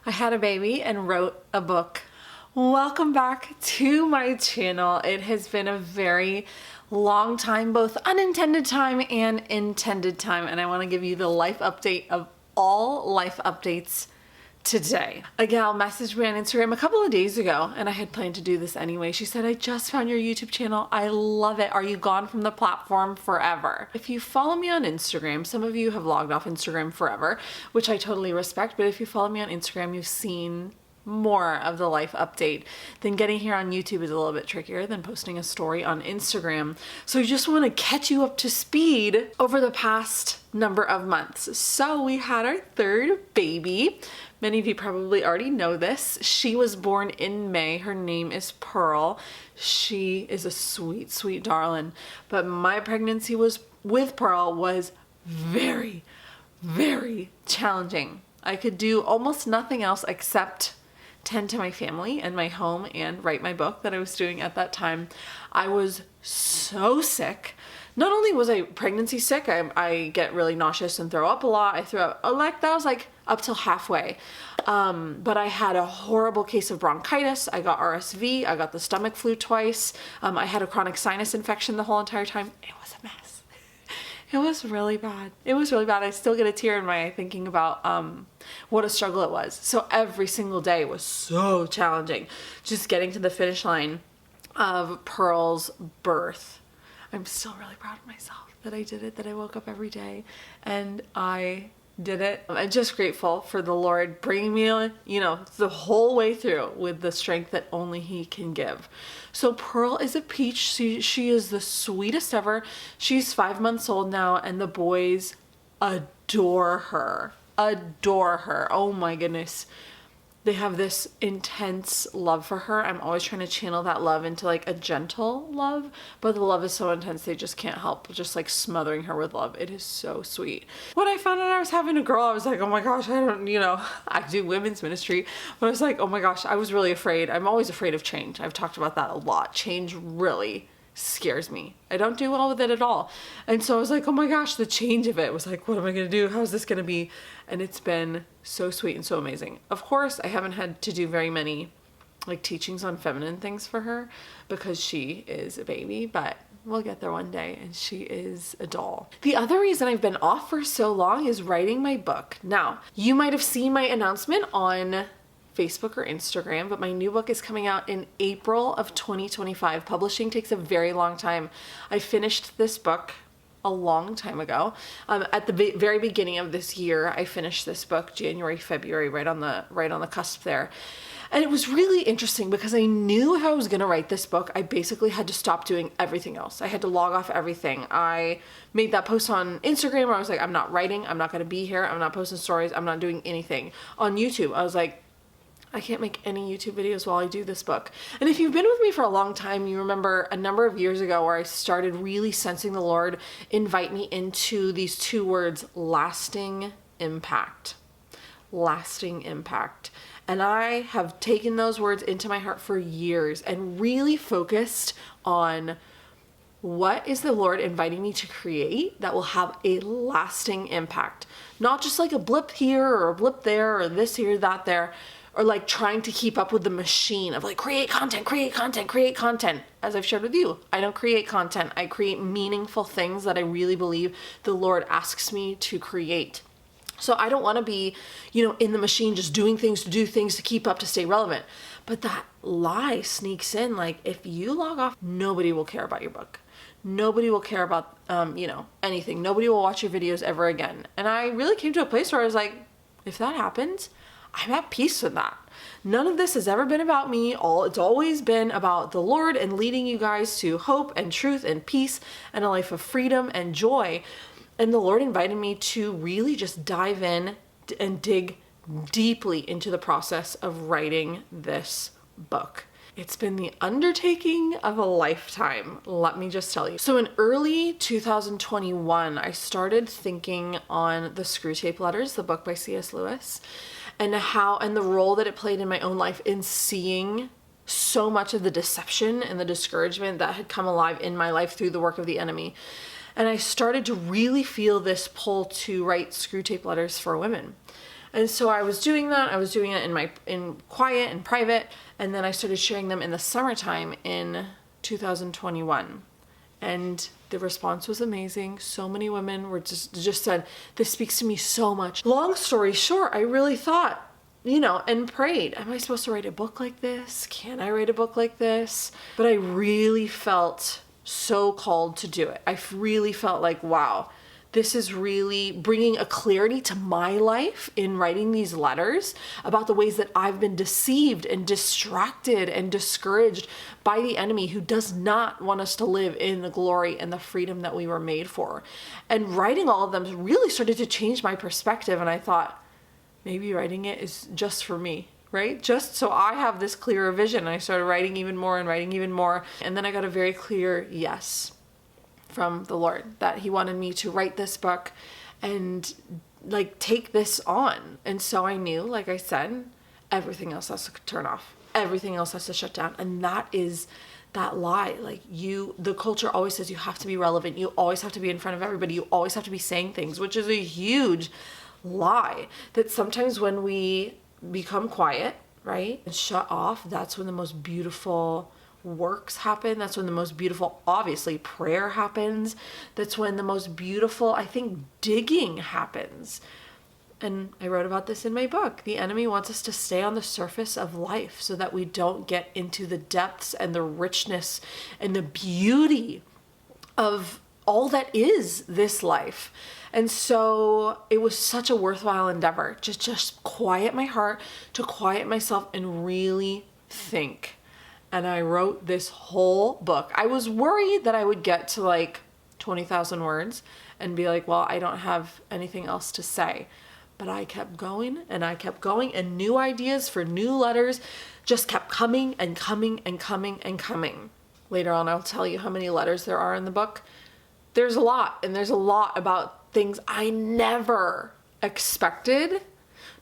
I had a baby and wrote a book. Welcome back to my channel. It has been a very long time, both unintended time and intended time, and I want to give you the life update of all life updates today. A gal messaged me on Instagram a couple of days ago, and I had planned to do this anyway. She said, I just found your YouTube channel. I love it. Are you gone from the platform forever? If you follow me on Instagram, some of you have logged off Instagram forever, which I totally respect, but if you follow me on Instagram, you've seen more of the life update. Then getting here on YouTube is a little bit trickier than posting a story on Instagram. So I just want to catch you up to speed over the past number of months. So we had our third baby. Many of you probably already know this. She was born in May. Her name is Pearl. She is a sweet, sweet darling. But my pregnancy with Pearl was very, very challenging. I could do almost nothing else except tend to my family and my home and write my book that I was doing at that time. I was so sick. Not only was I pregnancy sick, I get really nauseous and throw up a lot. I threw up, that was like up till halfway. But I had a horrible case of bronchitis. I got RSV. I got the stomach flu twice. I had a chronic sinus infection the whole entire time. It was a mess. It was really bad. It was really bad. I still get a tear in my eye thinking about what a struggle it was. So every single day was so challenging. Just getting to the finish line of Pearl's birth. I'm still really proud of myself that I did it, that I woke up every day and I did it. I'm just grateful for the Lord bringing me, the whole way through with the strength that only He can give. So Pearl is a peach. She is the sweetest ever. She's 5 months old now, and the boys adore her. Adore her. Oh my goodness. They have this intense love for her. I'm always trying to channel that love into like a gentle love, but the love is so intense they just can't help just like smothering her with love. It is so sweet. When I found out I was having a girl, I was like, oh my gosh, I do women's ministry, but I was like, oh my gosh, I was really afraid. I'm always afraid of change. I've talked about that a lot. Change really scares me. I don't do well with it at all. And so I was like, oh my gosh, the change of it was like, what am I going to do? How's this going to be? And it's been so sweet and so amazing. Of course, I haven't had to do very many like teachings on feminine things for her because she is a baby, but we'll get there one day, and she is a doll. The other reason I've been off for so long is writing my book. Now, you might have seen my announcement on Facebook or Instagram, but my new book is coming out in April of 2025. Publishing takes a very long time. I finished this book a long time ago. At the very beginning of this year, I finished this book, January, February, right on the cusp there. And it was really interesting because I knew if I was going to write this book, I basically had to stop doing everything else. I had to log off everything. I made that post on Instagram where I was like, I'm not writing. I'm not going to be here. I'm not posting stories. I'm not doing anything. On YouTube, I was like, I can't make any YouTube videos while I do this book. And if you've been with me for a long time, you remember a number of years ago where I started really sensing the Lord invite me into these two words, lasting impact. Lasting impact. And I have taken those words into my heart for years and really focused on what is the Lord inviting me to create that will have a lasting impact. Not just like a blip here or a blip there or this here, that there, or like trying to keep up with the machine of like create content, create content, create content. As I've shared with you, I don't create content. I create meaningful things that I really believe the Lord asks me to create. So I don't want to be, in the machine just doing things to do things to keep up to stay relevant. But that lie sneaks in. Like if you log off, nobody will care about your book. Nobody will care about, anything. Nobody will watch your videos ever again. And I really came to a place where I was like, if that happens, I'm at peace with that. None of this has ever been about me. It's always been about the Lord and leading you guys to hope and truth and peace and a life of freedom and joy. And the Lord invited me to really just dive in and dig deeply into the process of writing this book. It's been the undertaking of a lifetime, let me just tell you. So in early 2021, I started thinking on the Screwtape Letters, the book by C.S. Lewis, and the role that it played in my own life in seeing so much of the deception and the discouragement that had come alive in my life through the work of the enemy. And I started to really feel this pull to write Screwtape Letters for women. And so I was doing that. I was doing it in quiet and private. And then I started sharing them in the summertime in 2021. And the response was amazing. So many women were just said, this speaks to me so much. Long story short, I really thought, and prayed, am I supposed to write a book like this? Can I write a book like this? But I really felt so called to do it. I really felt like, wow, this is really bringing a clarity to my life in writing these letters about the ways that I've been deceived and distracted and discouraged by the enemy, who does not want us to live in the glory and the freedom that we were made for. And writing all of them really started to change my perspective. And I thought, maybe writing it is just for me, right? Just so I have this clearer vision. And I started writing even more and writing even more. And then I got a very clear yes from the Lord that he wanted me to write this book and take this on. And so I knew, like I said, everything else has to turn off. Everything else has to shut down. And that is that lie. The culture always says you have to be relevant. You always have to be in front of everybody. You always have to be saying things, which is a huge lie. That sometimes when we become quiet, right, and shut off, that's when the most beautiful works happen. That's when the most beautiful, obviously, prayer happens. That's when the most beautiful, I think, digging happens. And I wrote about this in my book. The enemy wants us to stay on the surface of life so that we don't get into the depths and the richness and the beauty of all that is this life. And so it was such a worthwhile endeavor to just quiet my heart, to quiet myself and really think. And I wrote this whole book. I was worried that I would get to 20,000 words and be like, well, I don't have anything else to say. But I kept going and I kept going, and new ideas for new letters just kept coming and coming and coming and coming. Later on, I'll tell you how many letters there are in the book. There's a lot, and there's a lot about things I never expected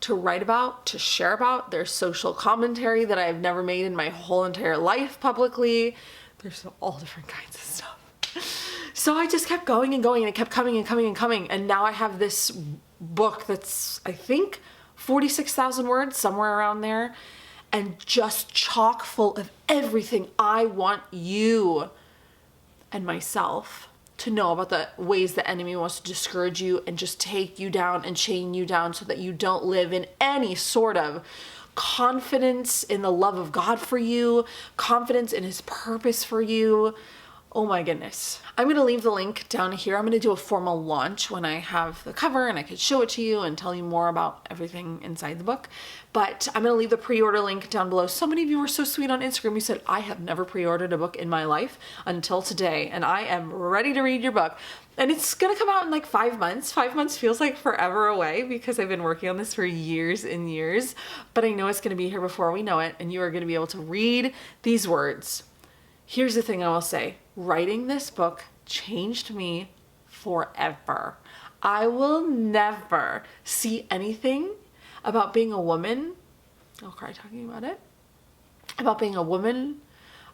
to write about, to share about. There's social commentary that I've never made in my whole entire life publicly. There's all different kinds of stuff. So I just kept going and going, and it kept coming and coming and coming. And now I have this book that's, I think, 46,000 words, somewhere around there, and just chock full of everything I want you and myself to know about the ways the enemy wants to discourage you and just take you down and chain you down so that you don't live in any sort of confidence in the love of God for you, confidence in his purpose for you. Oh my goodness. I'm going to leave the link down here. I'm going to do a formal launch when I have the cover and I could show it to you and tell you more about everything inside the book. But I'm going to leave the pre-order link down below. So many of you were so sweet on Instagram. You said, I have never pre-ordered a book in my life until today, and I am ready to read your book. And it's going to come out in 5 months. 5 months feels like forever away because I've been working on this for years and years. But I know it's going to be here before we know it, and you are going to be able to read these words. Here's the thing I will say. Writing this book changed me forever. I will never see anything about being a woman. I'll cry talking about it. About being a woman,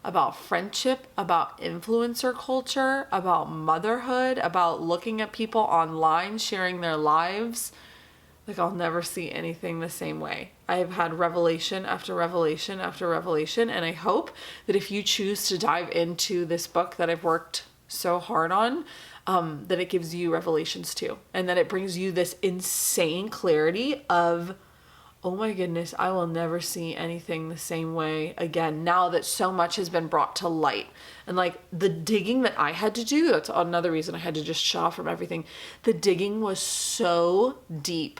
about friendship, about influencer culture, about motherhood, about looking at people online sharing their lives. I'll never see anything the same way. I have had revelation after revelation after revelation, and I hope that if you choose to dive into this book that I've worked so hard on, that it gives you revelations too, and that it brings you this insane clarity of, oh my goodness, I will never see anything the same way again now that so much has been brought to light. And the digging that I had to do, that's another reason I had to just shut off from everything. The digging was so deep.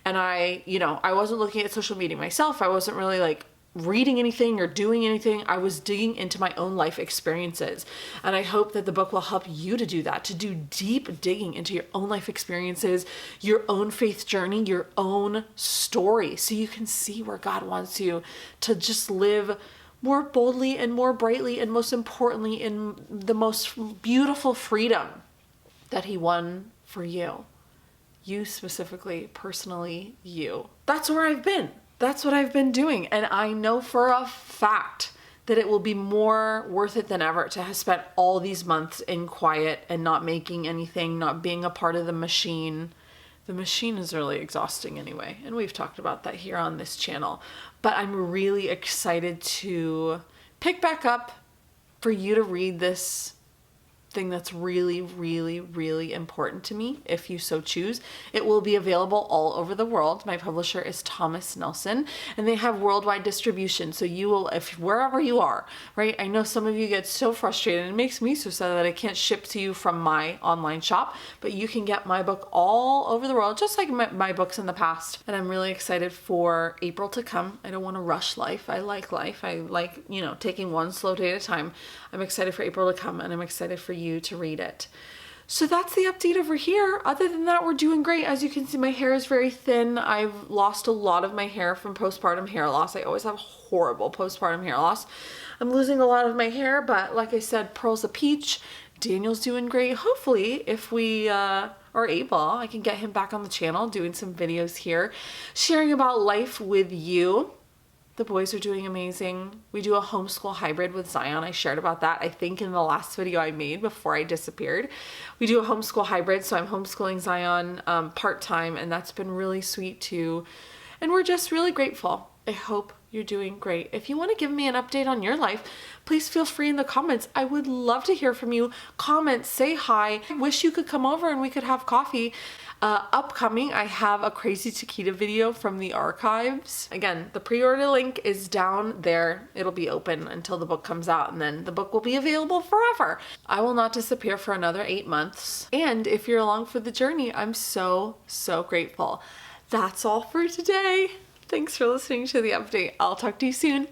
And I wasn't looking at social media myself. I wasn't really reading anything or doing anything. I was digging into my own life experiences. And I hope that the book will help you to do that, to do deep digging into your own life experiences, your own faith journey, your own story, so you can see where God wants you to just live more boldly and more brightly, and most importantly, in the most beautiful freedom that he won for you. You specifically, personally, you. That's where I've been. That's what I've been doing. And I know for a fact that it will be more worth it than ever to have spent all these months in quiet and not making anything, not being a part of the machine, the machine is really exhausting anyway, and we've talked about that here on this channel. But I'm really excited to pick back up for you to read this thing that's really, really, really important to me, if you so choose. It will be available all over the world. My publisher is Thomas Nelson, and they have worldwide distribution. So you will, if wherever you are, right? I know some of you get so frustrated, and it makes me so sad that I can't ship to you from my online shop, but you can get my book all over the world, just like my books in the past. And I'm really excited for April to come. I don't want to rush life. I like, you know, taking one slow day at a time. I'm excited for April to come, and I'm excited for you to read it. So that's the update over here. Other than that, we're doing great. As you can see, my hair is very thin. I've lost a lot of my hair from postpartum hair loss. I always have horrible postpartum hair loss. I'm losing a lot of my hair, but like I said, Pearl's a peach. Daniel's doing great. Hopefully, if we are able, I can get him back on the channel doing some videos here, sharing about life with you. The boys are doing amazing. We do a homeschool hybrid with Zion. I shared about that, I think, in the last video I made before I disappeared. We do a homeschool hybrid, so I'm homeschooling Zion part-time, and that's been really sweet too. And we're just really grateful. I hope you're doing great. If you want to give me an update on your life, please feel free in the comments. I would love to hear from you. Comment, say hi. I wish you could come over and we could have coffee. Upcoming, I have a Crazy Chiquita video from the archives. Again, the pre-order link is down there. It'll be open until the book comes out, and then the book will be available forever. I will not disappear for another 8 months. And if you're along for the journey, I'm so, so grateful. That's all for today. Thanks for listening to the update. I'll talk to you soon.